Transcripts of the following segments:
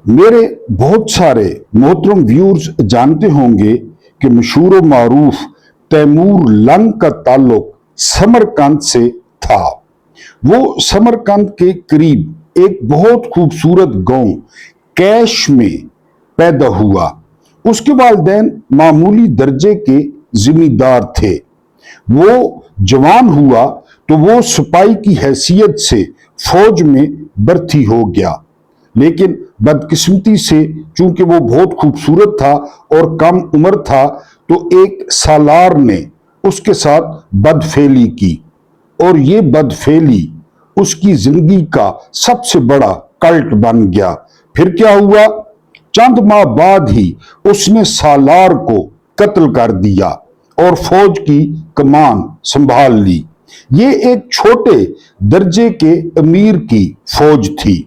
मेरे बहुत सारे मोहतरम व्यूअर्स जानते होंगे कि मशहूर व मारूफ तैमूर लंग का ताल्लुक समरकंद से था। वो समरकंद के करीब एक बहुत खूबसूरत गांव कैश में पैदा हुआ। उसके वालिदैन मामूली दर्जे के जिम्मेदार थे। वो जवान हुआ तो वो सिपाही की हैसियत से फौज में भर्ती हो गया, लेकिन बदकिस्मती से चूंकि वो बहुत खूबसूरत था और कम उम्र था, तो एक सालार ने उसके साथ बदफेली की और ये बदफेली उसकी जिंदगी का सबसे बड़ा कल्ट बन गया। फिर क्या हुआ? चंद माह बाद ही उसने सालार को कत्ल कर दिया और फौज की कमान संभाल ली। ये एक छोटे दर्जे के अमीर की फौज थी।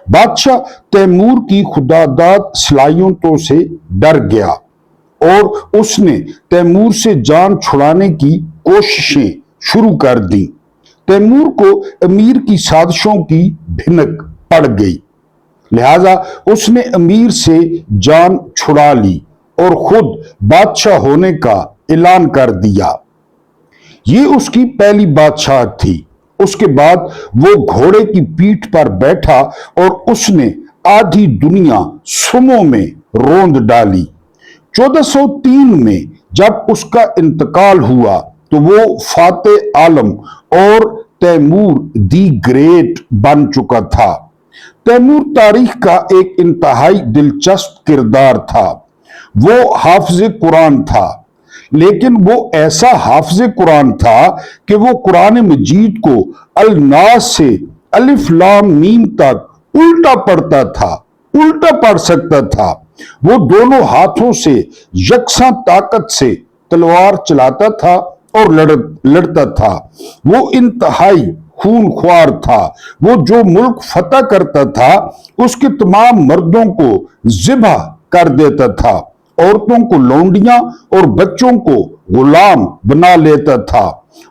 बादशाह तैमूर की खुदादाद सलाहियतों से डर गया और उसने तैमूर से जान छुड़ाने की कोशिशें शुरू कर दी। तैमूर को अमीर की साजिशों की भिनक पड़ गई, लिहाजा उसने अमीर से जान छुड़ा ली और खुद बादशाह होने का ऐलान कर दिया। ये उसकी पहली बादशाह थी। उसके बाद वो घोड़े की पीठ पर बैठा और उसने आधी दुनिया सुमों में रोंद डाली। 1403 में जब उसका इंतकाल हुआ तो वो फातेह आलम और तैमूर दी ग्रेट बन चुका था। तैमूर तारीख का एक इंतहाई दिलचस्प किरदार था। वो हाफिज कुरान था, लेकिन वो ऐसा हाफिज कुरान था कि वो कुरान मजीद को अल नास से अलिफ लाम मीम तक उल्टा पढ़ता था, उल्टा पढ़ सकता था। वो दोनों हाथों से यकसा ताकत से तलवार चलाता था और लड़ता था। वो इंतहाई खूनख्वार था। वो जो मुल्क फतह करता था उसके तमाम मर्दों को जिबा कर देता था, औरतों को लौंडियां और बच्चों को गुलाम बना लेता था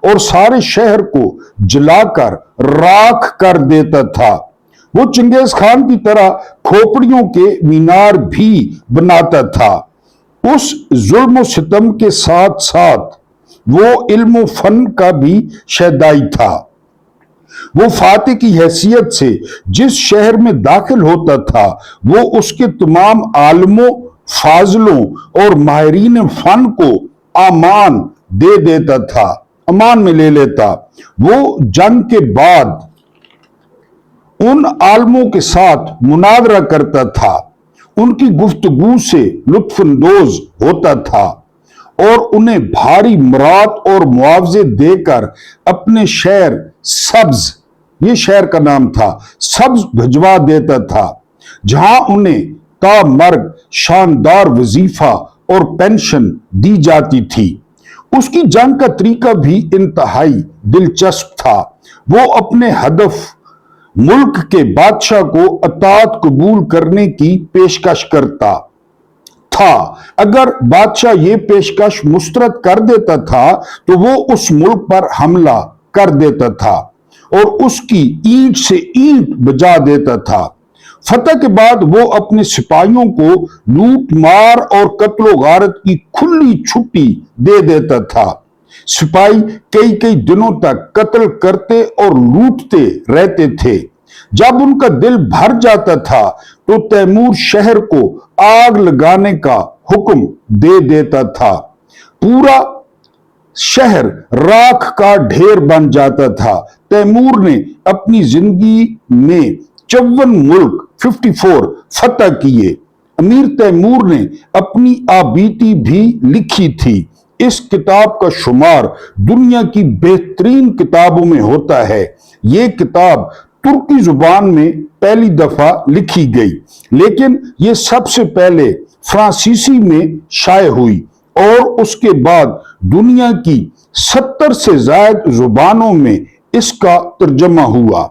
और सारे शहर को जलाकर राख कर देता था। वो चंगेज खान की तरह खोपड़ियों के मीनार भी बनाता था। उस जुल्म सितम के साथ साथ वो इल्म फन का भी शहदाई था। वो फातेह की हैसियत से जिस शहर में दाखिल होता था वो उसके तमाम आलमों, फाजलों और माहिरीन फन को अमान दे देता था, अमान में ले लेता। वो जंग के बाद उन आलमों के साथ मुनाजरा करता था, उनकी गुफ्तगू से लुत्फानंदोज होता था और उन्हें भारी मुराद और मुआवजे देकर अपने शहर सब्ज, ये शहर का नाम था, सब्ज भिजवा देता था, जहां उन्हें ता मर्ग शानदार वजीफा और पेंशन दी जाती थी। उसकी जंग का तरीका भी इंतहाई दिलचस्प था। वो अपने हदफ मुल्क के बादशाह को अतात कबूल करने की पेशकश करता था। अगर बादशाह ये पेशकश मुस्तरद कर देता था तो वो उस मुल्क पर हमला कर देता था और उसकी ईंट से ईंट बजा देता था। फतह के बाद वो अपने सिपाहियों को लूट मार और कत्लो गारत की खुली छुट्टी दे देता था। सिपाही कई कई दिनों तक कत्ल करते और लूटते रहते थे। जब उनका दिल भर जाता था तो तैमूर शहर को आग लगाने का हुक्म दे देता था। पूरा शहर राख का ढेर बन जाता था। तैमूर ने अपनी जिंदगी में 54 मुल्क 54 फतह किए। अमीर तैमूर ने अपनी आबीती भी लिखी थी। इस किताब का शुमार दुनिया की बेहतरीन किताबों में होता है। ये किताब तुर्की जुबान में पहली दफा लिखी गई, लेकिन ये सबसे पहले फ्रांसीसी में शाये हुई और उसके बाद दुनिया की 70 से ज्यादा जुबानों में इसका तर्जमा हुआ।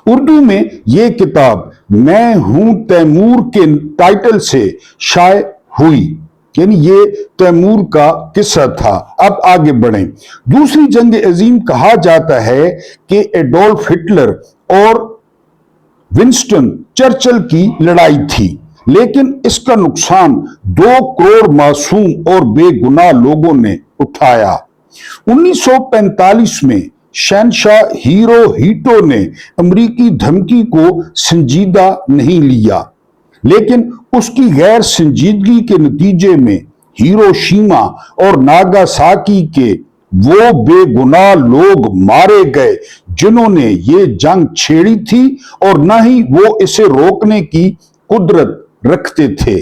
उर्दू में यह किताब मैं हूं तैमूर के टाइटल से शाये हुई, यानी ये तैमूर का किस्सा था। अब आगे बढ़ें। दूसरी जंग अजीम कहा जाता है कि एडोल्फ हिटलर और विंस्टन चर्चिल की लड़ाई थी, लेकिन इसका नुकसान 2 करोड़ मासूम और बेगुनाह लोगों ने उठाया। 1945 में शहंशाह हिरोहितो ने अमेरिकी धमकी को संजीदा नहीं लिया, लेकिन उसकी गैर संजीदगी के नतीजे में हिरोशिमा और नागासाकी के वो बेगुनाह लोग मारे गए जिन्होंने ये जंग छेड़ी थी और न ही वो इसे रोकने की कुदरत रखते थे।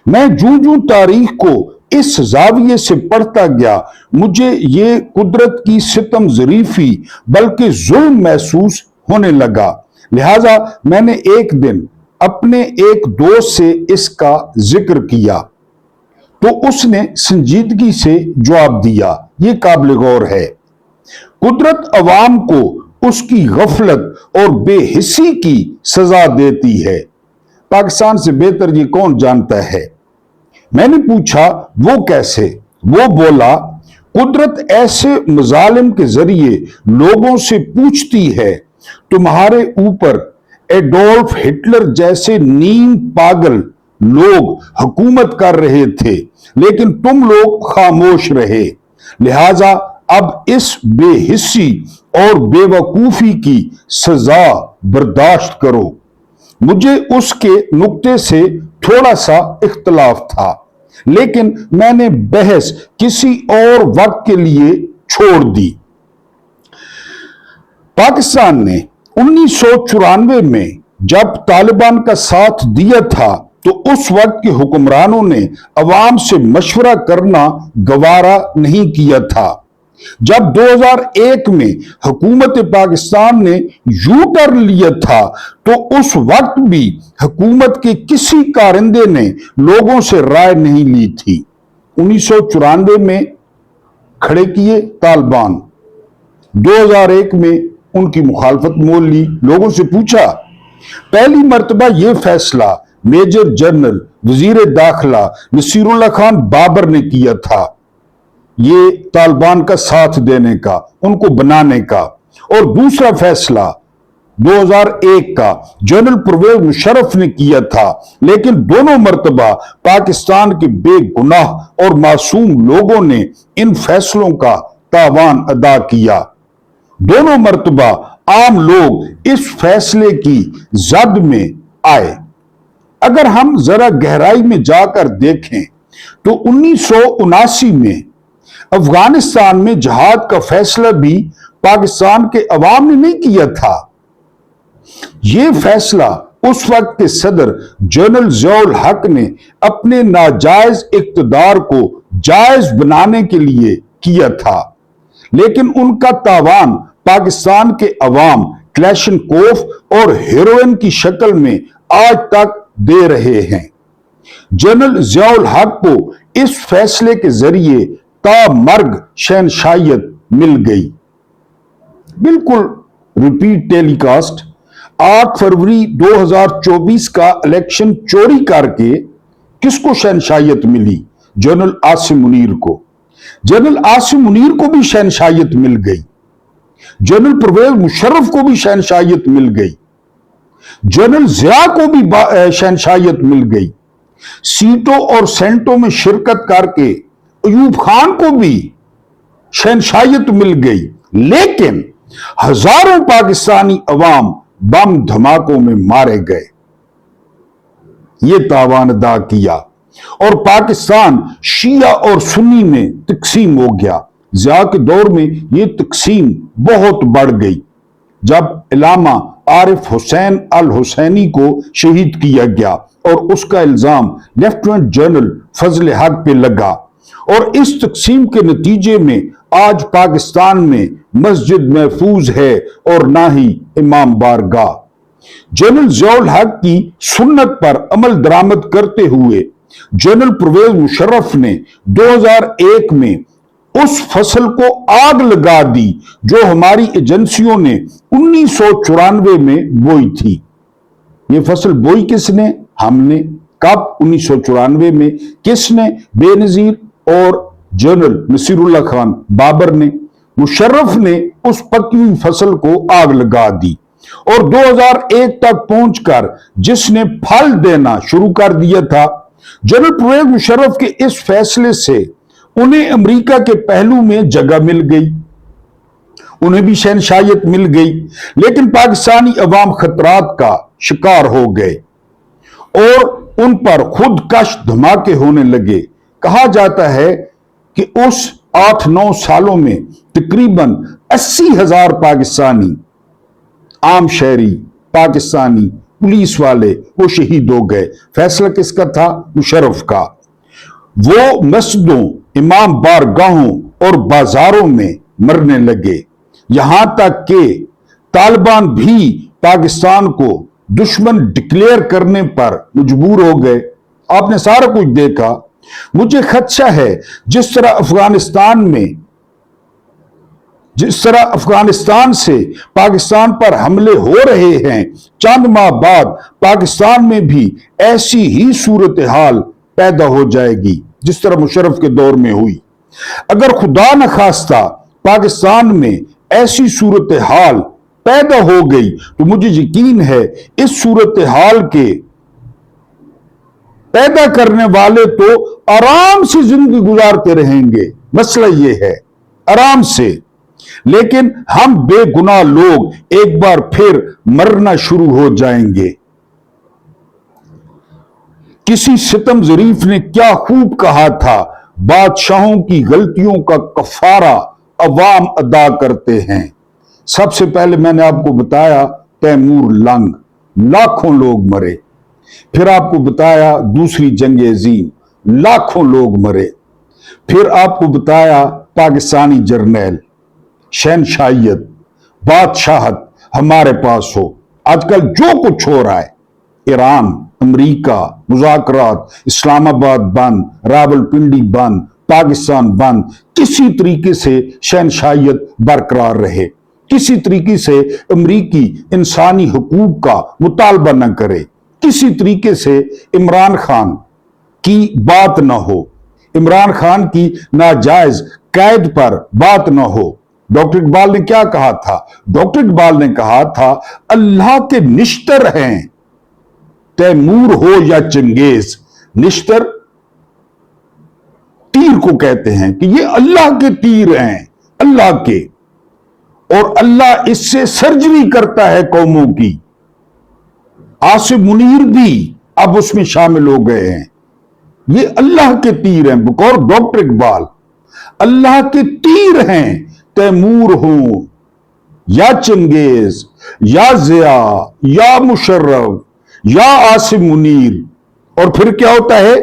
मैं जूं जूं तारीख को इस जाविये से पढ़ता गया, मुझे ये कुदरत की सितम ज़रीफी बल्कि जुल्म महसूस होने लगा। लिहाजा मैंने एक दिन अपने एक दोस्त से इसका जिक्र किया तो उसने संजीदगी से जवाब दिया, ये काबिल गौर है। कुदरत अवाम को उसकी गफलत और बेहिस्सी की सजा देती है। पाकिस्तान से बेहतर ये कौन जानता है? मैंने पूछा, वो कैसे? वो बोला, कुदरत ऐसे मजालिम के जरिए लोगों से पूछती है, तुम्हारे ऊपर एडोल्फ हिटलर जैसे नीम पागल लोग हुकूमत कर रहे थे, लेकिन तुम लोग खामोश रहे। लिहाजा अब इस बेहिस्सी और बेवकूफी की सजा बर्दाश्त करो। मुझे उसके नुक्ते से थोड़ा सा इख्तलाफ था, लेकिन मैंने बहस किसी और वक्त के लिए छोड़ दी। पाकिस्तान ने 1994 में जब तालिबान का साथ दिया था तो उस वक्त के हुक्मरानों ने अवाम से मशवरा करना गवारा नहीं किया था। जब 2001 में हुकूमत पाकिस्तान ने यू टर्न लिया था तो उस वक्त भी हुकूमत के किसी कारिंदे ने लोगों से राय नहीं ली थी। 1994 में खड़े किए तालिबान, 2001 में उनकी मुखालफत मोल ली, लोगों से पूछा। पहली मर्तबा यह फैसला मेजर जनरल वजीर दाखिला नसीरुल्लाह खान बाबर ने किया था, ये तालिबान का साथ देने का, उनको बनाने का। और दूसरा फैसला 2001 का जनरल परवेज मुशर्रफ ने किया था, लेकिन दोनों मर्तबा पाकिस्तान के बेगुनाह और मासूम लोगों ने इन फैसलों का तावान अदा किया। दोनों मर्तबा आम लोग इस फैसले की जद में आए। अगर हम जरा गहराई में जाकर देखें तो 1979 में अफगानिस्तान में जहाद का फैसला भी पाकिस्तान के अवाम ने नहीं किया था। यह फैसला उस वक्त के सदर जनरल ज़ियाउल हक ने अपने नाजायज इक्तदार को जायज बनाने के लिए किया था, लेकिन उनका तावान पाकिस्तान के अवाम क्लैशनकोफ और हेरोइन की शक्ल में आज तक दे रहे हैं। जनरल ज़ियाउल हक को इस फैसले के जरिए तामर्ग शहनशाहियत मिल गई। बिल्कुल रिपीट टेलीकास्ट 8 फरवरी 2024 का इलेक्शन चोरी करके किसको शहनशाहियत मिली? जनरल आसिम मुनीर को। जनरल आसिम मुनीर को भी शहनशाहियत मिल गई, जनरल परवेज मुशर्रफ को भी शहनशाहियत मिल गई, जनरल जिया को भी शहनशाहियत मिल गई। सीटों और सेंटों में शिरकत करके अयूब खान को भी शहनशाहियत मिल गई, लेकिन हजारों पाकिस्तानी अवाम बम धमाकों में मारे गए। ये तावान अदा किया और पाकिस्तान शिया और सुन्नी में तकसीम हो गया। जिया के दौर में यह तकसीम बहुत बढ़ गई जब इलामा आरिफ हुसैन अल हुसैनी को शहीद किया गया और उसका इल्जाम लेफ्टिनेंट जनरल फजल हक पे लगा, और इस तकसीम के नतीजे में आज पाकिस्तान में मस्जिद महफूज है और ना ही इमाम बारगाह। जनरल ज़ियाउल हक की सुन्नत पर अमल दरामद करते हुए जनरल परवेज मुशर्रफ ने 2001 में उस फसल को आग लगा दी जो हमारी एजेंसियों ने 1994 में बोई थी। ये फसल बोई किसने? हमने। कब? 1994 में। किसने? बेनजीर और जनरल नसीरुल्लाह खान बाबर ने। मुशर्रफ ने उस पकी हुई फसल को आग लगा दी और 2001 तक पहुंचकर जिसने फल देना शुरू कर दिया था। जनरल परवेज मुशर्रफ के इस फैसले से उन्हें अमेरिका के पहलू में जगह मिल गई, उन्हें भी शहनशाहियत मिल गई, लेकिन पाकिस्तानी अवाम खतरात का शिकार हो गए और उन पर खुदकश धमाके होने लगे। कहा जाता है कि उस 8-9 सालों में तकरीबन 80,000 पाकिस्तानी आम शहरी, पाकिस्तानी पुलिस वाले वो शहीद हो गए। फैसला किसका था? मुशर्रफ का। वो मस्जिदों, इमाम बारगाहों और बाजारों में मरने लगे, यहां तक कि तालिबान भी पाकिस्तान को दुश्मन डिक्लेयर करने पर मजबूर हो गए। आपने सारा कुछ देखा। मुझे खदशा है जिस तरह अफगानिस्तान से पाकिस्तान पर हमले हो रहे हैं, चंद माह बाद पाकिस्तान में भी ऐसी ही सूरत हाल पैदा हो जाएगी जिस तरह मुशर्रफ के दौर में हुई। अगर खुदा न खास्ता पाकिस्तान में ऐसी सूरत हाल पैदा हो गई तो मुझे यकीन है इस सूरत हाल के पैदा करने वाले तो आराम से जिंदगी गुजारते रहेंगे। मसला यह है आराम से, लेकिन हम बेगुनाह लोग एक बार फिर मरना शुरू हो जाएंगे। किसी सितम ज़रीफ ने क्या खूब कहा था, बादशाहों की गलतियों का कफारा अवाम अदा करते हैं। सबसे पहले मैंने आपको बताया तैमूर लंग, लाखों लोग मरे। फिर आपको बताया दूसरी जंग अजीम, लाखों लोग मरे। फिर आपको बताया पाकिस्तानी जर्नैल, शहनशाहियत, बादशाहत हमारे पास हो। आजकल जो कुछ हो रहा है, ईरान, अमेरिका, मुज़ाकरात, इस्लामाबाद बंद, रावलपिंडी बंद, पाकिस्तान बंद, किसी तरीके से शहनशाहियत बरकरार रहे, किसी तरीके से अमरीकी इंसानी हुकूक का मुतालबा न करे, किसी तरीके से इमरान खान की बात न हो, इमरान खान की नाजायज कैद पर बात न हो। डॉक्टर इकबाल ने क्या कहा था? डॉक्टर इकबाल ने कहा था, अल्लाह के निश्तर हैं, तैमूर हो या चंगेज। निश्तर तीर को कहते हैं कि ये अल्लाह के तीर हैं, अल्लाह के, और अल्लाह इससे सर्जरी करता है कौमों की। आसिफ मुनीर भी अब उसमें शामिल हो गए हैं। ये अल्लाह के तीर हैं, बकौल डॉक्टर इकबाल, अल्लाह के तीर हैं, तैमूर हो या चंगेज या जिया या मुशर्रफ या आसिफ मुनीर। और फिर क्या होता है?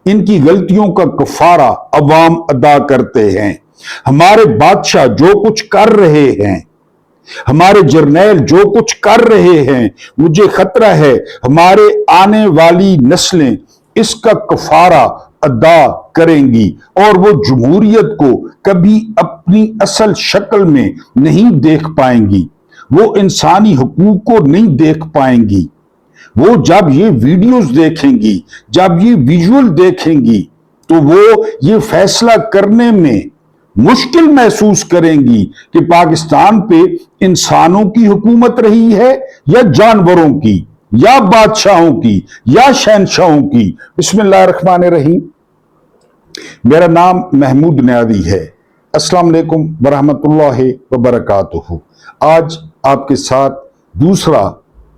इनकी गलतियों का कफारा अवाम अदा करते हैं। हमारे बादशाह जो कुछ कर रहे हैं, हमारे जर्नैल जो कुछ कर रहे हैं, मुझे खतरा है हमारे आने वाली नस्लें इसका कफारा अदा करेंगी और वो जमहूरियत को कभी अपनी असल शक्ल में नहीं देख पाएंगी, वो इंसानी हुकूक को नहीं देख पाएंगी। वो जब ये वीडियोस देखेंगी, जब ये विजुअल देखेंगी, तो वो ये फैसला करने में मुश्किल महसूस करेंगी कि पाकिस्तान पे इंसानों की हुकूमत रही है या जानवरों की या बादशाहों की या शहनशाहों की। बिस्मिल्लाहिर्रहमानिर्रहीम। मेरा नाम महमूद न्यादी है। अस्सलाम वालेकुम वरहमतुल्लाहि वबरकातुहू। आज आपके साथ दूसरा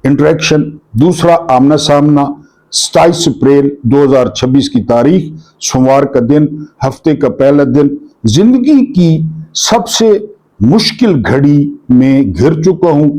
इंटरेक्शन, दूसरा आमना सामना 27 अप्रैल 2026 की तारीख, सोमवार का दिन, हफ्ते का पहला दिन। जिंदगी की सबसे मुश्किल घड़ी में घिर चुका हूं।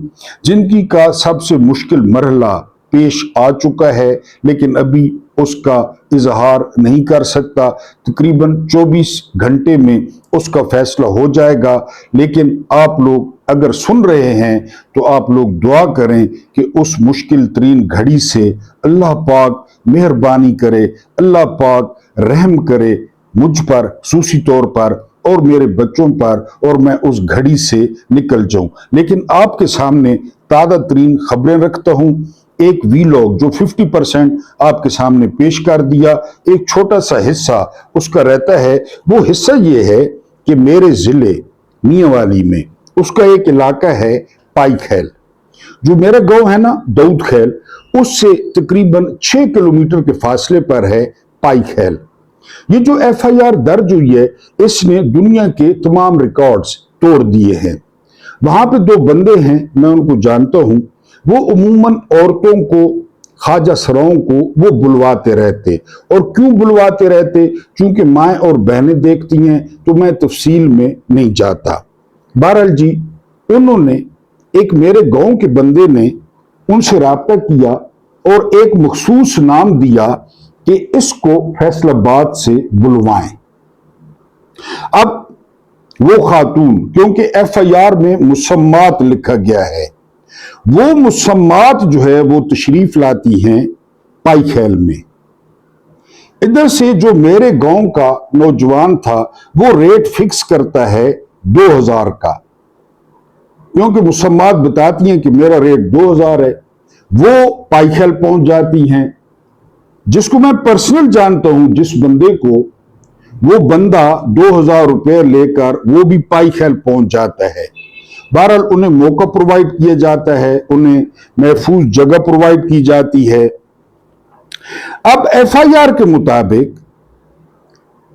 जिंदगी का सबसे मुश्किल मरहला पेश आ चुका है, लेकिन अभी उसका इजहार नहीं कर सकता। तकरीबन 24 घंटे में उसका फैसला हो जाएगा। लेकिन आप लोग अगर सुन रहे हैं तो आप लोग दुआ करें कि उस मुश्किल तरीन घड़ी से अल्लाह पाक मेहरबानी करे, अल्लाह पाक रहम करे मुझ पर खुसूसी तौर पर और मेरे बच्चों पर, और मैं उस घड़ी से निकल जाऊं। लेकिन आपके सामने ताज़ा तरीन खबरें रखता हूं। एक वीलॉग जो 50% आपके सामने पेश कर दिया, एक छोटा सा हिस्सा उसका रहता है। वो हिस्सा ये है कि मेरे जिले मियांवाली में उसका एक इलाका है पाई खैल। जो मेरा गांव है ना दाऊद खेल, उससे तकरीबन 6 किलोमीटर के फासले पर है पाई खेल। ये जो एफआईआर दर्ज हुई है, इसने दुनिया के तमाम रिकॉर्ड्स तोड़ दिए हैं। वहां पे दो बंदे हैं, मैं उनको जानता हूं। वो उमूमन औरतों को, ख्वाजा सराओं को वो बुलवाते रहते। और क्यों बुलवाते रहते? क्योंकि माएँ और बहनें देखती हैं, तो मैं तफसील में नहीं जाता। बहरहाल जी, उन्होंने, एक मेरे गांव के बंदे ने उनसे राब्ता किया और एक मखसूस नाम दिया कि इसको फैसलाबाद से बुलवाएं। अब वो खातून, क्योंकि एफआईआर में मुसम्मात लिखा गया है, वो मुसम्मात जो है वो तशरीफ लाती हैं पाई खेल में। इधर से जो मेरे गांव का नौजवान था, वो रेट फिक्स करता है 2000 का, क्योंकि मुसम्मात बताती हैं कि मेरा रेट 2000 है। वो पाई खेल पहुंच जाती हैं। जिसको मैं पर्सनल जानता हूं, जिस बंदे को, वो बंदा 2000 रुपये लेकर वो भी पाई खेल पहुंच जाता है। बहरहाल उन्हें मौका प्रोवाइड किया जाता है, उन्हें महफूज जगह प्रोवाइड की जाती है। अब एफआईआर के मुताबिक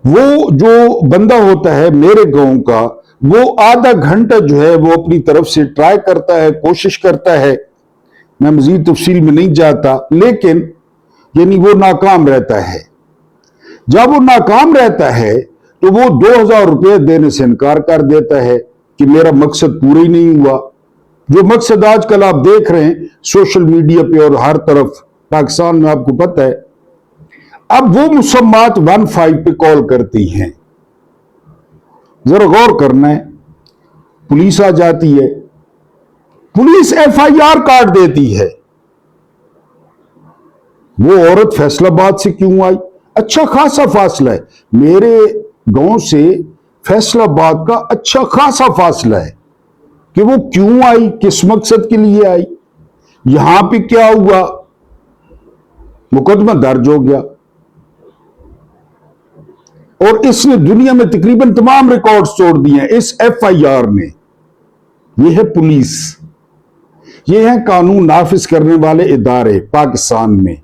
वो जो बंदा होता है मेरे गांव का, वो आधा घंटा जो है वो अपनी तरफ से ट्राई करता है, कोशिश करता है। मैं मजीद तफसील में नहीं जाता, लेकिन यानी वो नाकाम रहता है। जब वो नाकाम रहता है तो वो 2000 रुपये देने से इनकार कर देता है कि मेरा मकसद पूरा ही नहीं हुआ। जो मकसद आजकल आप देख रहे हैं सोशल मीडिया पे और हर तरफ पाकिस्तान में, आपको पता है। अब वो मुसम्मात 15 पे कॉल करती हैं। जरा गौर करना है, पुलिस आ जाती है, पुलिस एफआईआर काट देती है। वो औरत फैसलाबाद से क्यों आई? अच्छा खासा फासला है, मेरे गांव से फैसलाबाद का अच्छा खासा फासला है। कि वो क्यों आई, किस मकसद के लिए आई, यहां पे क्या हुआ? मुकदमा दर्ज हो गया और इसने दुनिया में तकरीबन तमाम रिकॉर्ड्स तोड़ दिए हैं इस एफआईआर ने। यह है पुलिस, ये है कानून नाफिज करने वाले इदारे पाकिस्तान में।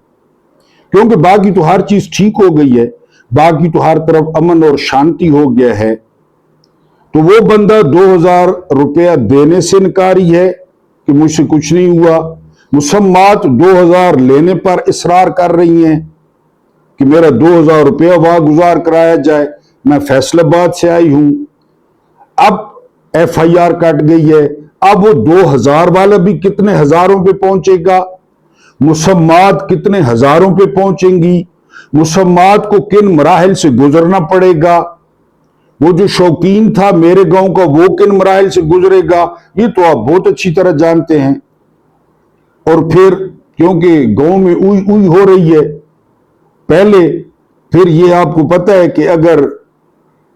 क्योंकि बाकी तो हर चीज ठीक हो गई है, बाकी तो हर तरफ अमन और शांति हो गया है, तो वो बंदा 2000 रुपया देने से इनकारी है कि मुझसे कुछ नहीं हुआ। मुसम्मात 2000 लेने पर इसरार कर रही हैं कि मेरा 2000 रुपया वहां गुजार कराया जाए, मैं फैसलाबाद से आई हूं। अब एफआईआर कट गई है, अब वो 2000 वाला भी कितने हजारों पे पहुंचेगा, मुसम्मात कितने हजारों पे पहुंचेंगी, मुसम्मात को किन मराहिल से गुजरना पड़ेगा, वो जो शौकीन था मेरे गांव का वो किन मराहिल से गुजरेगा, ये तो आप बहुत अच्छी तरह जानते हैं। और फिर क्योंकि गांव में उई उई हो रही है पहले, फिर ये आपको पता है कि अगर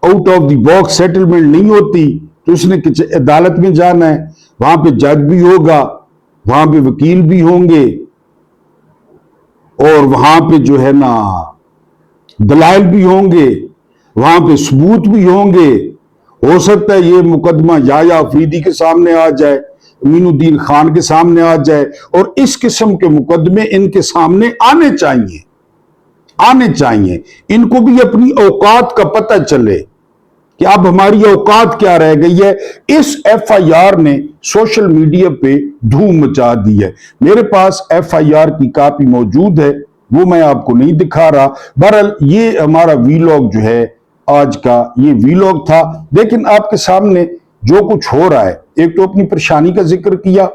out of the box settlement नहीं होती तो उसने अदालत में जाना है, वहां पे जज भी होगा, वहां पे वकील भी होंगे और वहां पे जो है ना दलाइल भी होंगे, वहां पे सबूत भी होंगे। हो सकता है ये मुकदमा या अफरीदी के सामने आ जाए, अमीनुद्दीन खान के सामने आ जाए, और इस किस्म के मुकदमे इनके सामने आने चाहिए, आने चाहिए। इनको भी अपनी औकात का पता चले कि अब हमारी औकात क्या रह गई है। इस एफआईआर ने सोशल मीडिया पे धूम मचा दी है। मेरे पास एफआईआर की कॉपी मौजूद है, वो मैं आपको नहीं दिखा रहा। बहरहाल ये हमारा वीलॉग जो है आज का, ये वीलॉग था। लेकिन आपके सामने जो कुछ हो रहा है, एक तो अपनी परेशानी का जिक्र किया,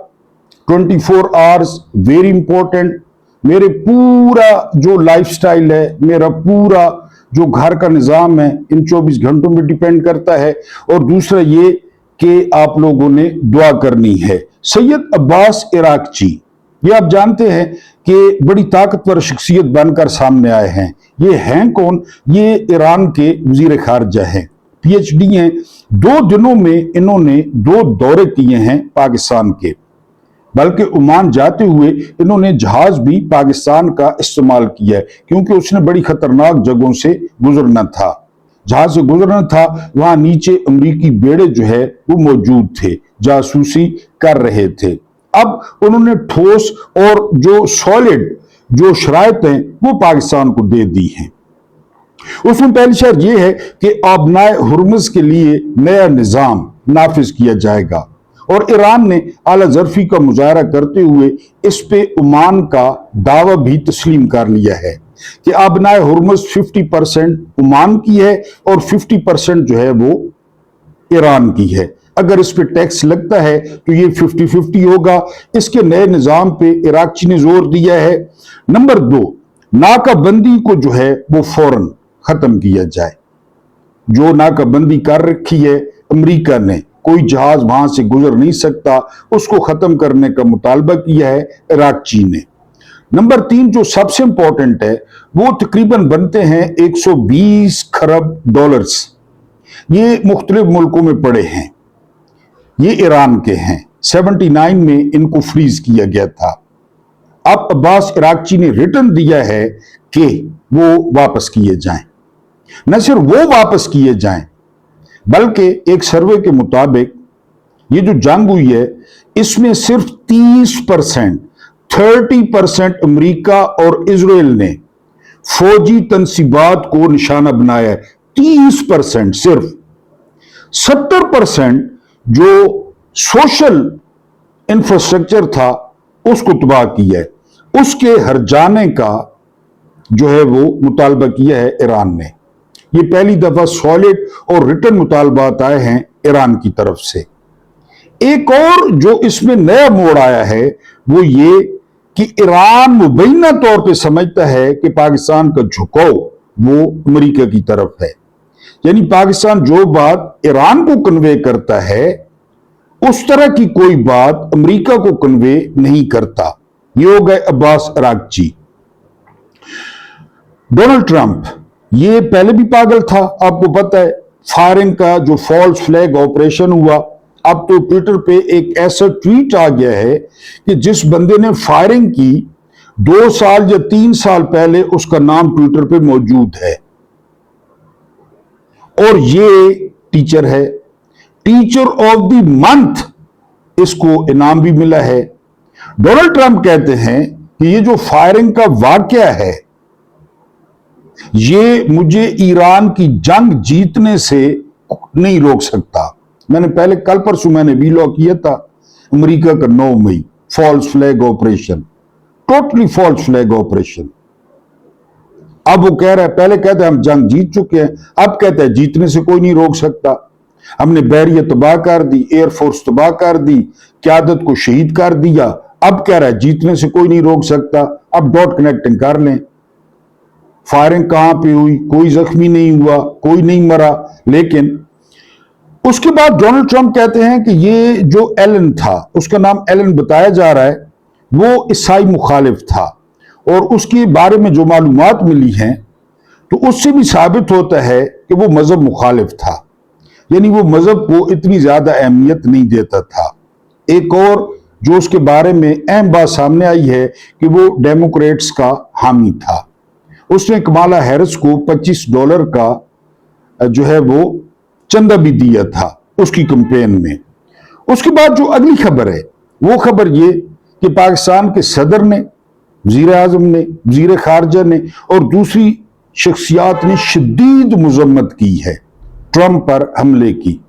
24 आवर्स वेरी इंपॉर्टेंट। मेरे पूरा जो लाइफस्टाइल है, मेरा पूरा जो घर का निजाम है, इन 24 घंटों में डिपेंड करता है। और दूसरा ये कि आप लोगों ने दुआ करनी है। सैयद अब्बास इराकची, ये आप जानते हैं कि बड़ी ताकतवर शख्सियत बनकर सामने आए हैं। ये हैं कौन? ये ईरान के वजीर खारजा हैं, पीएचडी हैं। 2 दिनों में इन्होंने 2 दौरे किए हैं पाकिस्तान के, बल्कि ओमान जाते हुए इन्होंने जहाज भी पाकिस्तान का इस्तेमाल किया है, क्योंकि उसने बड़ी खतरनाक जगहों से गुजरना था, जहाज से गुजरना था। वहां नीचे अमरीकी बेड़े जो है वो मौजूद थे, जासूसी कर रहे थे। अब उन्होंने ठोस और जो सॉलिड जो शरायतें वो पाकिस्तान को दे दी हैं। उसमें पहली शर्त यह है कि आबनाए हुर्मुज़ के लिए नया निजाम नाफिज किया जाएगा, और ईरान ने आला ज़र्फी का मुजाहरा करते हुए इस पे ओमान का दावा भी तस्लीम कर लिया है कि आबनाए हुर्मुज़ 50% ओमान की है और 50% जो है वो ईरान की है। अगर इस पे टैक्स लगता है तो ये 50-50 होगा। इसके नए निजाम पे इराक़ची ने जोर दिया है। नंबर 2, नाकाबंदी को जो है वो फौरन खत्म किया जाए। जो नाकाबंदी कर रखी है अमेरिका ने, कोई जहाज वहां से गुजर नहीं सकता, उसको खत्म करने का मुतालबा किया है इराक़ची ने। नंबर 3 जो सबसे इंपॉर्टेंट है, वो तकरीबन बनते हैं 120 खरब डॉलर्स। ये मुख्तलिफ मुल्कों में पड़े हैं, ये ईरान के हैं। 79 में इनको फ्रीज किया गया था। अब अब्बास इराक़ची ने रिटर्न दिया है कि वो वापस किए जाएं। न सिर्फ वो वापस किए जाएं, बल्कि एक सर्वे के मुताबिक ये जो जंग हुई है इसमें सिर्फ 30% अमेरिका और इजराइल ने फौजी तनसीबात को निशाना बनाया है। 30% सिर्फ। 70% जो सोशल इंफ्रास्ट्रक्चर था उसको तबाह किया है। उसके हर जाने का जो है वो मुतालबा किया है ईरान ने। ये पहली दफा सॉलिड और रिटर्न मुतालबात आए हैं ईरान की तरफ से। एक और जो इसमें नया मोड़ आया है वो ये कि ईरान मुबैना तौर पे समझता है कि पाकिस्तान का झुकाव वो अमेरिका की तरफ है। यानी पाकिस्तान जो बात ईरान को कन्वे करता है उस तरह की कोई बात अमेरिका को कन्वे नहीं करता। ये हो गए अब्बास इराक़ची। डोनाल्ड ट्रंप ये पहले भी पागल था, आपको पता है। फायरिंग का जो फॉल्स फ्लैग ऑपरेशन हुआ, अब तो ट्विटर पे एक ऐसा ट्वीट आ गया है कि जिस बंदे ने फायरिंग की 2 साल या 3 साल पहले उसका नाम ट्विटर पे मौजूद है, और ये टीचर है। टीचर ऑफ द मंथ इसको इनाम भी मिला है। डोनाल्ड ट्रंप कहते हैं कि ये जो फायरिंग का वाकया है ये मुझे ईरान की जंग जीतने से नहीं रोक सकता। मैंने पहले कल परसों मैंने वीलॉग किया था अमेरिका का 9 मई false flag operation, totally false flag operation. अब वो कह रहा है, पहले कहते हैं हम जंग जीत चुके हैं, अब कहते हैं जीतने से कोई नहीं रोक सकता। हमने बैरियर तबाह कर दी, एयरफोर्स तबाह कर दी, क़यादत को शहीद कर दिया। अब कह रहा है जीतने से कोई नहीं रोक सकता। अब डॉट कनेक्टिंग कर लें। फायरिंग कहां पे हुई, कोई जख्मी नहीं हुआ, कोई नहीं मरा। लेकिन उसके बाद डोनाल्ड ट्रंप कहते हैं कि ये जो एलन था, उसका नाम एलन बताया जा रहा है, वो ईसाई मुखालिफ था, और उसके बारे में जो मालूमात मिली हैं तो उससे भी साबित होता है कि वो मजहब मुखालिफ था। यानी वो मजहब को इतनी ज्यादा अहमियत नहीं देता था। एक और जो उसके बारे में अहम बात सामने आई है कि वो डेमोक्रेट्स का हामी था। उसने कमाला हैरिस को $25 का जो है वो चंदा भी दिया था उसकी कैंपेन में। उसके बाद जो अगली खबर है वो खबर ये कि पाकिस्तान के सदर ने, वज़ीर आज़म ने, वज़ीर खारजा ने और दूसरी शख्सियात ने शदीद मुज़म्मत की है ट्रंप पर हमले की।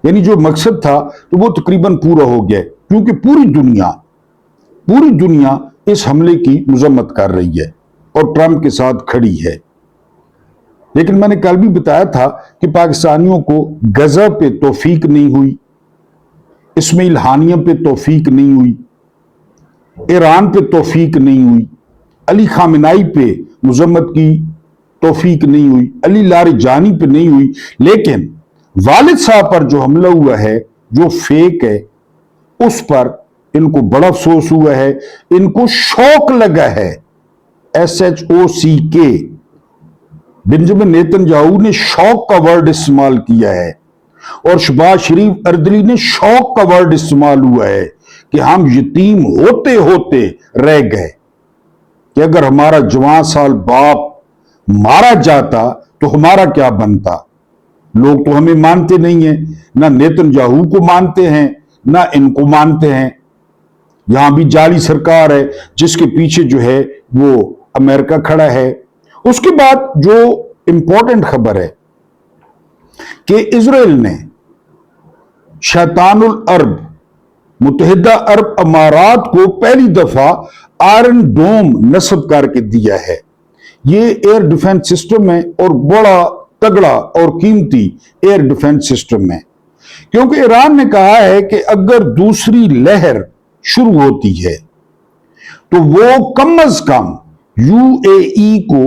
यानी जो मकसद था तो वो तकरीबन पूरा हो गया, क्योंकि पूरी दुनिया इस हमले की मुज़म्मत कर रही है और ट्रंप के साथ खड़ी है। लेकिन मैंने कल भी बताया था कि पाकिस्तानियों को गजा पे तौफीक नहीं हुई, इस्माइल हानिया पे तौफीक नहीं हुई, ईरान पे तौफीक नहीं हुई, अली खामेनाई पे मुज़म्मत की तौफीक नहीं हुई, अली लारिजानी पे नहीं हुई। लेकिन वालिद साहब पर जो हमला हुआ है, जो फेक है, उस पर इनको बड़ा अफसोस हुआ है। इनको शौक लगा है, SHOCK। बेंजामिन नेतन्याहू ने शौक का वर्ड इस्तेमाल किया है, और शहबाज शरीफ अर्दली ने शौक का वर्ड इस्तेमाल हुआ है कि हम यतीम होते होते रह गए, कि अगर हमारा जवान साल बाप मारा जाता तो हमारा क्या बनता। लोग तो हमें मानते नहीं है, ना नेतन्याहू को मानते हैं, ना इनको मानते हैं। यहां भी जाली सरकार है जिसके पीछे जो है वो अमेरिका खड़ा है। उसके बाद जो इंपॉर्टेंट खबर है कि इजराइल ने शैतानुल अरब मुत्तहिदा अरब अमारात को पहली दफा आयरन डोम नस्ब करके दिया है। ये एयर डिफेंस सिस्टम है और बड़ा तगड़ा और कीमती एयर डिफेंस सिस्टम है, क्योंकि ईरान ने कहा है कि अगर दूसरी लहर शुरू होती है तो वो कम अज कम यूएई को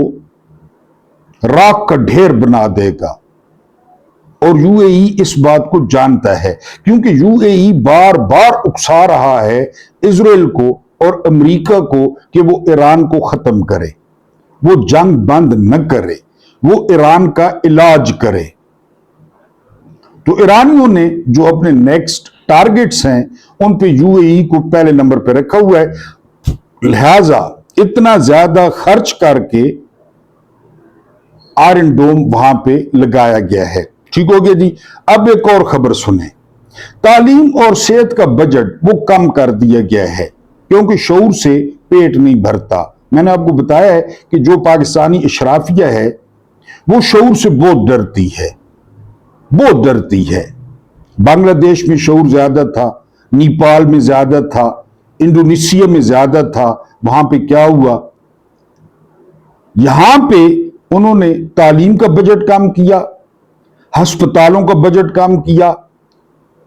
राख का ढेर बना देगा। और यूएई इस बात को जानता है, क्योंकि यूएई बार बार उकसा रहा है इजराइल को और अमेरिका को कि वो ईरान को खत्म करे, वो जंग बंद न करे, वो ईरान का इलाज करे। तो ईरानियों ने जो अपने नेक्स्ट टारगेट्स हैं उन पे यूएई को पहले नंबर पे रखा हुआ है, लिहाजा इतना ज्यादा खर्च करके आयरन डोम वहां पे लगाया गया है। ठीक हो गया जी। अब एक और खबर सुने। तालीम और सेहत का बजट वो कम कर दिया गया है क्योंकि शऊर से पेट नहीं भरता। मैंने आपको बताया है कि जो पाकिस्तानी इशराफिया है वो शऊर से बहुत डरती है, बहुत डरती है। बांग्लादेश में शऊर ज्यादा था, नेपाल में ज्यादा था, इंडोनेशिया में ज्यादा था। वहां पे क्या हुआ, यहां पे उन्होंने तालीम का बजट कम किया, अस्पतालों का बजट कम किया।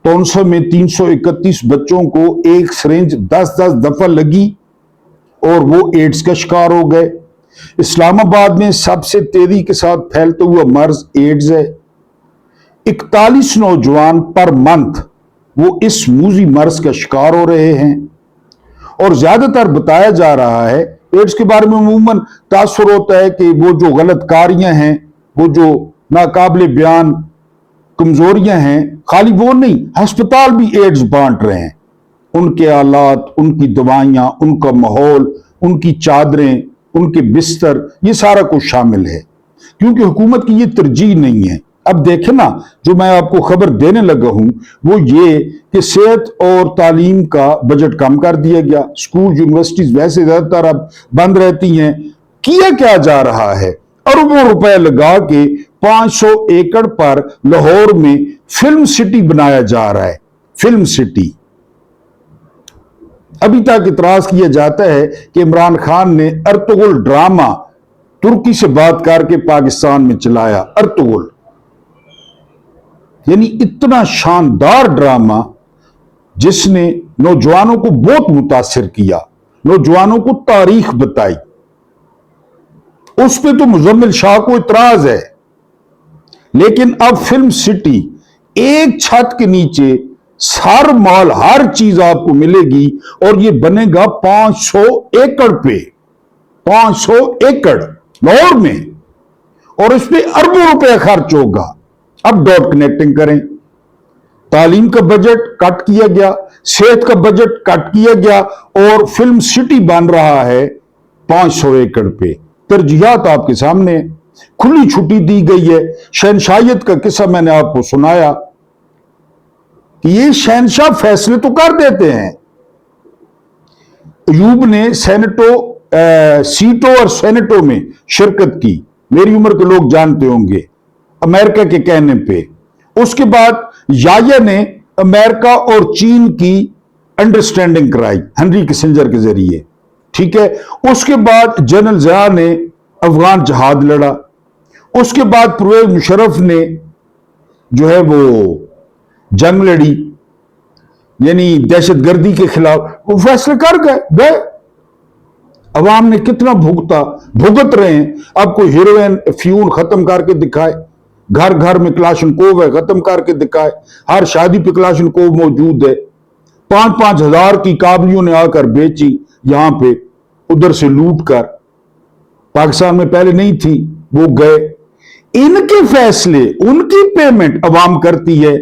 टोंसा में 331 बच्चों को एक सिरिंज 10-10 दफा लगी और वो एड्स का शिकार हो गए। इस्लामाबाद में सबसे तेजी के साथ फैलता हुआ मर्ज एड्स है। 41 नौजवान पर मंथ वो इस मूजी मर्ज का शिकार हो रहे हैं। और ज्यादातर बताया जा रहा है, एड्स के बारे में अमूमन तासुर होता है कि वो जो गलत कारियां हैं, वो जो नाकाबिले बयान कमजोरियां हैं, खाली वो नहीं, अस्पताल भी एड्स बांट रहे हैं। उनके आलात, उनकी दवाइयां, उनका माहौल, उनकी चादरें, उनके बिस्तर, ये सारा कुछ शामिल है, क्योंकि हुकूमत की ये तरजीह नहीं है। अब देखें ना, जो मैं आपको खबर देने लगा हूं वो ये कि सेहत और तालीम का बजट कम कर दिया गया। स्कूल यूनिवर्सिटीज वैसे ज्यादातर अब बंद रहती हैं। किया क्या जा रहा है, अरबों रुपए लगा के 500 एकड़ पर लाहौर में फिल्म सिटी बनाया जा रहा है। Film city. अभी तक इतराज किया जाता है कि इमरान खान ने अर्तुगरुल ड्रामा तुर्की से बात करके पाकिस्तान में चलाया। अर्तुगरुल यानी इतना शानदार ड्रामा जिसने नौजवानों को बहुत मुतासिर किया, नौजवानों को तारीख बताई। उस पर तो मुजम्मिल शाह को इतराज है, लेकिन अब फिल्म सिटी, एक छत के नीचे हर माल, हर चीज आपको मिलेगी और ये बनेगा 500 एकड़ पे, 500 एकड़ लाहौर में, और इस पे अरबों रुपए खर्च होगा। अब डॉट कनेक्टिंग करें, तालीम का बजट कट किया गया, सेहत का बजट कट किया गया और फिल्म सिटी बन रहा है 500 एकड़ पे। तरजीहात आपके सामने, खुली छुट्टी दी गई है। शहनशाहियत का किस्सा मैंने आपको सुनाया कि ये शहनशाह फैसले तो कर देते हैं। अयूब ने सीटों और सेनेटों में शिरकत की, मेरी उम्र के लोग जानते होंगे, अमेरिका के कहने पे। उसके बाद याया ने अमेरिका और चीन की अंडरस्टैंडिंग कराई हेनरी किसिंजर के जरिए, ठीक है। उसके बाद जनरल ज़िया ने अफगान जहाद लड़ा। उसके बाद परवेज मुशर्रफ ने जो है वो जंग लड़ी, यानी दहशतगर्दी के खिलाफ वो फैसले कर गए। अवाम ने कितना भुगत रहे हैं। अब कोई हीरोइन फ्यून खत्म करके दिखाए, घर घर में क्लाशनकोव है, खत्म करके दिखाए, हर शादी पे क्लाशनकोव मौजूद है। 5-5 हजार की काबलियों ने आकर बेची यहां पे, उधर से लूट कर। पाकिस्तान में पहले नहीं थी, वो गए। इनके फैसले, उनकी पेमेंट अवाम करती है,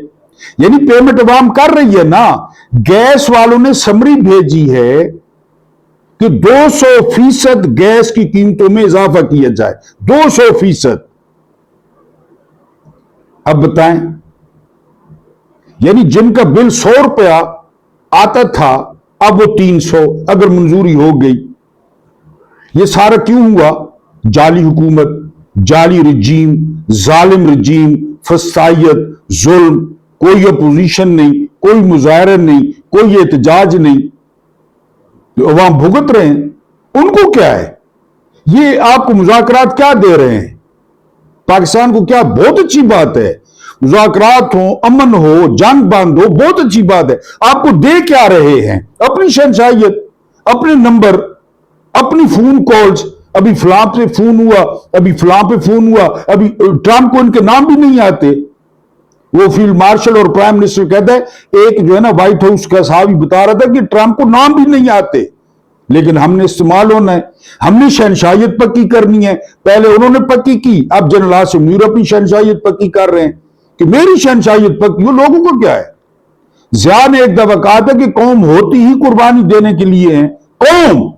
यानी पेमेंट अवाम कर रही है ना। गैस वालों ने समरी भेजी है कि 200% गैस की कीमतों में इजाफा किया जाए, 200%। अब बताएं, यानी जिनका बिल 100 रुपया आता था अब वो 300 अगर मंजूरी हो गई। ये सारा क्यों हुआ? जाली हुकूमत, जाली रजीम, जालिम रजीम, फसायत, जुल्म, कोई अपोजिशन नहीं, कोई मुजाहरा नहीं, कोई एहतजाज नहीं, तो अवाम भुगत रहे हैं। उनको क्या है? ये आपको मुज़ाकरात क्या दे रहे हैं? पाकिस्तान को क्या? बहुत अच्छी बात है, मुज़ाकरात हो, अमन हो, जंग बंद हो, बहुत अच्छी बात है। आपको दे क्या रहे हैं? अपनी शहंशाहियत, अपने नंबर, अपनी फोन कॉल्स। अभी फलां पे फोन हुआ, अभी फलां पे फोन हुआ, अभी ट्रंप को इनके नाम भी नहीं आते। वो फील्ड मार्शल और प्राइम मिनिस्टर कहता है, एक जो है ना व्हाइट हाउस का साहब बता रहा था कि ट्रंप को नाम भी नहीं आते, लेकिन हमने इस्तेमाल होना है, हमने शहंशाहियत पक्की करनी है। पहले उन्होंने पक्की की, अब जनरल आसिम मीर अपनी शहंशाहियत पक्की कर रहे हैं कि मेरी शहंशाहियत पक्की हो। लोगों को क्या है? ज़िया ने एक दफा कहा था कि कौम होती ही कुर्बानी देने के लिए है, कौम,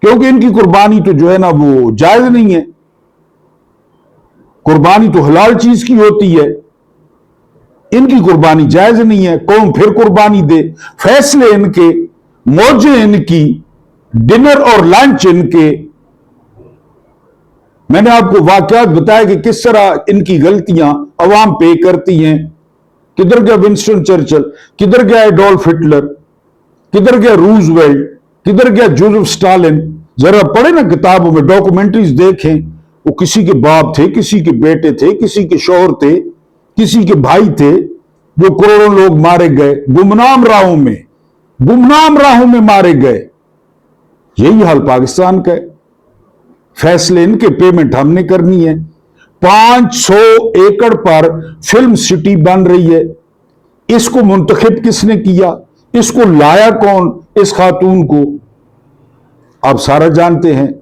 क्योंकि इनकी कुर्बानी तो जो है ना वो जायज नहीं है। कुर्बानी तो हलाल चीज की होती है, इनकी कुर्बानी जायज नहीं है। कौम फिर कुर्बानी दे, फैसले इनके, मौजें इनकी, डिनर और लंच इनके। मैंने आपको वाकयात बताया कि किस तरह इनकी गलतियां अवाम पे करती हैं। किधर गया विंस्टन चर्चिल, किधर गया एडोल्फ हिटलर, किधर गया रूजवेल्ट, किधर गया जोसेफ स्टालिन? जरा पढ़े ना किताबों में, डॉक्यूमेंट्रीज देखें। वो किसी के बाप थे, किसी के बेटे थे, किसी के शौहर थे, किसी के भाई थे, जो करोड़ों लोग मारे गए गुमनाम राहों में, गुमनाम राहों में मारे गए। यही हाल पाकिस्तान का है। फैसले इनके, पेमेंट हमने करनी है। 500 एकड़ पर फिल्म सिटी बन रही है। इसको मुंतखब किसने किया? इसको लाया कौन? इस खातून को आप सारा जानते हैं।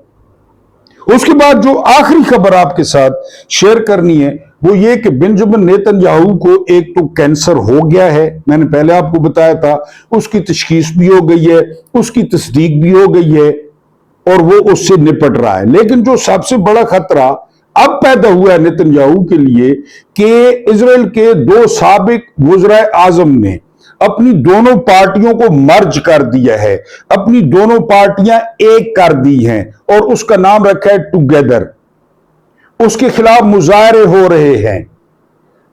उसके बाद जो आखिरी खबर आपके साथ शेयर करनी है वो ये कि बेंजामिन नेतन्याहू को एक तो कैंसर हो गया है, मैंने पहले आपको बताया था। उसकी तशखीस भी हो गई है, उसकी तस्दीक भी हो गई है और वो उससे निपट रहा है। लेकिन जो सबसे बड़ा खतरा अब पैदा हुआ है नेतन्याहू के लिए कि इजराइल के 2 साबिक वज़राए आज़म ने अपनी दोनों पार्टियों को मर्ज कर दिया है, अपनी दोनों पार्टियां एक कर दी हैं और उसका नाम रखा है टुगेदर। उसके खिलाफ मुजाहरे हो रहे हैं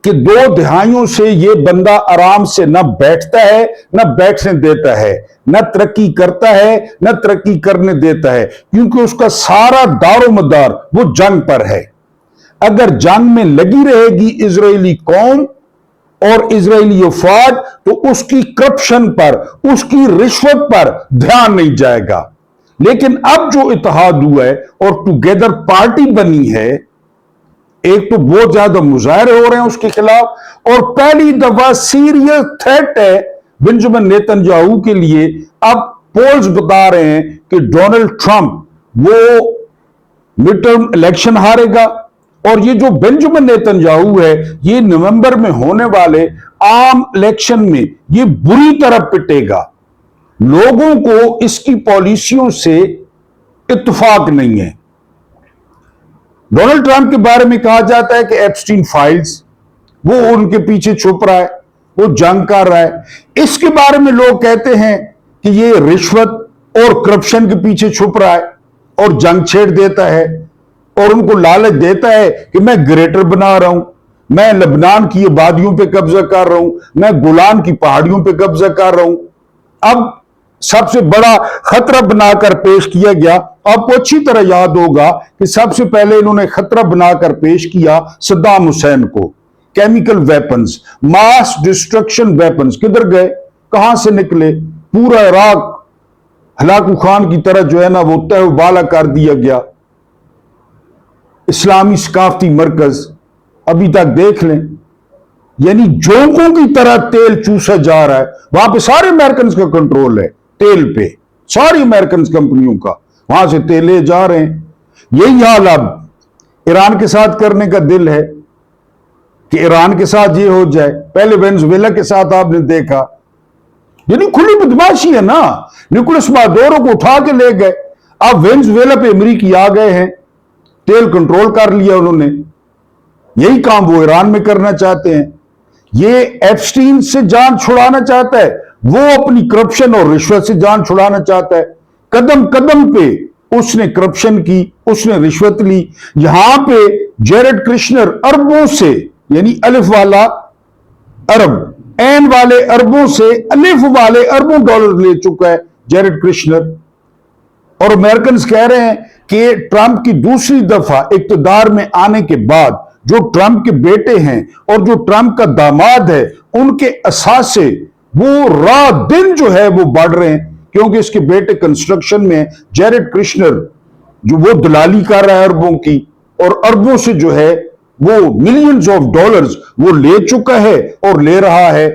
कि 2 दहाइयों से ये बंदा आराम से न बैठता है, न बैठने देता है, न तरक्की करता है, न तरक्की करने देता है, क्योंकि उसका सारा दारो मदार वो जंग पर है। अगर जंग में लगी रहेगी इजरायली कौम और इजरायली फौज, तो उसकी करप्शन पर, उसकी रिश्वत पर ध्यान नहीं जाएगा। लेकिन अब जो इत्तेहाद हुआ है और टुगेदर पार्टी बनी है, एक तो बहुत ज्यादा मुजाहरे हो रहे हैं उसके खिलाफ, और पहली दफा सीरियस थ्रेट है बेंजामिन नेतन्याहू के लिए। अब पोल्स बता रहे हैं कि डोनाल्ड ट्रंप वो मिड टर्म इलेक्शन हारेगा और ये जो बेंजामिन नेतन्याहू है ये नवंबर में होने वाले आम इलेक्शन में ये बुरी तरह पिटेगा। लोगों को इसकी पॉलिसियों से इत्तेफाक नहीं है। डोनाल्ड ट्रंप के बारे में कहा जाता है कि एप्स्टीन फाइल्स, वो उनके पीछे छुप रहा है, वो जंग कर रहा है। इसके बारे में लोग कहते हैं कि ये रिश्वत और करप्शन के पीछे छुप रहा है और जंग छेड़ देता है और उनको लालच देता है कि मैं ग्रेटर बना रहा हूं, मैं लबनान की आबादियों पे कब्जा कर रहा हूं, मैं गोलान की पहाड़ियों पे कब्जा कर रहा हूं। अब सबसे बड़ा खतरा बनाकर पेश किया गया। आपको अच्छी तरह याद होगा कि सबसे पहले इन्होंने खतरा बनाकर पेश किया सद्दाम हुसैन को। Chemical weapons, mass destruction weapons किधर गए, कहां से निकले? पूरा इराक हलाकू खान की तरह जो है ना वो तहवाला कर दिया गया। इस्लामी सकाफती मरकज अभी तक देख लें, यानी जोंकों की तरह तेल चूसा जा रहा है। वहां पे सारे अमेरिकन का कंट्रोल है तेल पे, सारी अमेरिकन कंपनियों का, वहां से तेल ले जा रहे हैं। यही हाल अब ईरान के साथ करने का दिल है कि ईरान के साथ ये हो जाए। पहले वेनेजुएला के साथ आपने देखा, यानी खुली बदमाशी है ना। निकोलस मादुरो को उठा के ले गए, अब वेनेजुएला पे अमेरिकी आ गए हैं, तेल कंट्रोल कर लिया उन्होंने। यही काम वो ईरान में करना चाहते हैं। ये एप्स्टीन से जान छुड़ाना चाहता है, वो अपनी करप्शन और रिश्वत से जान छुड़ाना चाहता है। कदम कदम पे उसने करप्शन की, उसने रिश्वत ली। यहां पे जेरेड कृष्णर अरबों से, यानी अलिफ वाला अरब, एन वाले अरबों से अलिफ वाले अरबों डॉलर ले चुका है जेरेड कृष्णर। और अमेरिकन कह रहे हैं कि ट्रंप की दूसरी दफा इक्तदार में आने के बाद जो ट्रंप के बेटे हैं और जो ट्रंप का दामाद है, उनके असासे वो रात दिन जो है वो बढ़ रहे हैं, क्योंकि इसके बेटे कंस्ट्रक्शन में, जेरेड कृष्णर जो वो दलाली कर रहा है अरबों की, और अरबों से जो है वो मिलियंस ऑफ डॉलर्स वो ले चुका है और ले रहा है।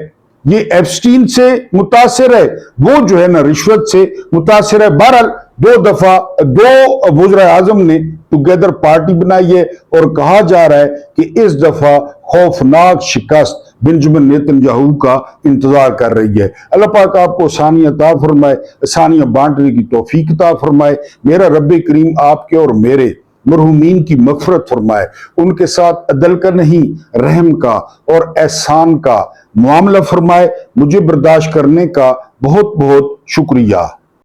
ये एप्स्टीन से मुतासिर है, वो जो है ना रिश्वत से मुतासिर है। बहरहाल दो दफा दो वज़ीर आज़म ने टुगेदर पार्टी बनाई है और कहा जा रहा है कि इस दफा खौफनाक शिकस्त बेंजामिन नेतन्याहू का इंतजार कर रही है। अल्लाह पाक आपको आसानियां अता फरमाए, आसानियां बांटने की तौफीक अता फरमाए। मेरा रब्बे करीम आपके और मेरे मरहूमीन की मग़फ़िरत फरमाए, उनके साथ अदल का नहीं रहम का और एहसान का मामला फरमाए। मुझे बर्दाश्त करने का बहुत बहुत शुक्रिया।